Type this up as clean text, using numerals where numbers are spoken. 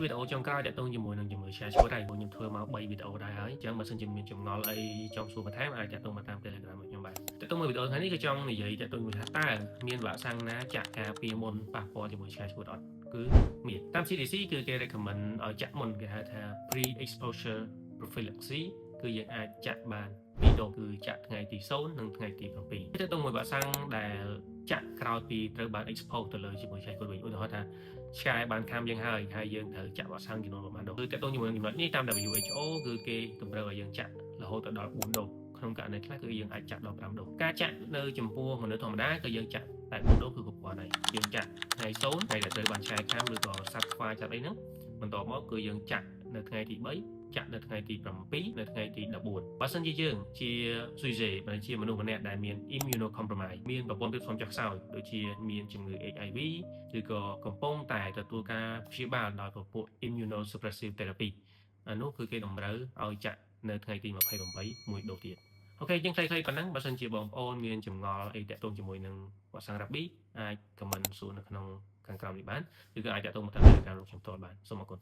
វីដេអូចុងក្រោយតាក់ទងជាមួយនឹងជំងឺឆ្កែឆ្កួតហើយខ្ញុំធ្វើមក3វីដេអូដែរហើយអញ្ចឹងបើសិនជាមានចម្ងល់អីចង់សួរបន្ថែមអាចតាក់ទងមកតាម Telegram របស់ខ្ញុំបានតាក់ទងមួយវីដេអូថ្ងៃនេះគឺចង់និយាយតាក់ទងមួយថាតើមានវ៉ាក់សាំងណាចាក់ការពារមុនប៉ះពាល់ជាមួយឆ្កែឆ្កួតអត់គឺមានតាម CDC គឺគេ recommend ឲ្យចាក់មុនគេហៅថា pre exposure prophylaxis គឺយើងអាចចាក់បាន2 ដូសគឺចាក់ថ្ងៃទី0និងថ្ងៃទី7ទៅទៅមួយវ៉ាក់សាំងដែលចាក់ក្រោយពីត្រូវបាន expose ទៅលើជាមួយឆ្កែឆ្កួតវិញឧទាហរណ៍ថាឆ្កែបានខាំយើងហើយយើងត្រូវចាក់វ៉ាក់សាំងចំនួនប្រមាណដូសគឺតើតជាមួយនឹងចំណុចនេះតាម WHO គឺគេតម្រូវឲ្យយើងចាក់រហូតដល់4 ដូសក្នុងករណីខ្លះគឺយើងអាចចាក់ដល់5 ដូសការចាក់នៅចំពោះមនុស្សធម្មតាគឺយើងចាក់តែ4 ដូសគឺគ្រប់គ្រាន់ហើយយើងចាក់ថ្ងៃ0ថ្ងៃដែលត្រូវបានឆ្កែខាំឬក៏សត្វស្វាយសត្វអីហ្នឹងបន្ទាប់មកគឺយើងចាក់នៅថ្ងៃទី3ចាក់នៅថ្ងៃទី7នៅថ្ងៃទី14បើសិនជាយើងជា sujet បើជាមនុស្សម្នាក់ដែលមាន immunocompromise មានប្រព័ន្ធភាពស៊ាំចុះខ្សោយដូចជាមានជំងឺ HIV ឬក៏កំពុងតែទទួលការព្យាបាលដោយពពួក immunosuppressive therapy អានោះគឺគេតម្រូវឲ្យចាក់នៅថ្ងៃទី28មួយដូសទៀតអូខេយើងខ្លីៗប៉ុណ្ណឹងបើសិនជាបងប្អូនមានចម្ងល់អីតាក់ទងជាមួយនឹងវ៉ាក់សាំង Rabies អាច comment សួរនៅក្នុងខាងក្រោមនេះបានឬក៏អាចតាក់ទងមកតាម Telegram របស់ខ្ញុំផ្ទាល់បានសូមអរគុណ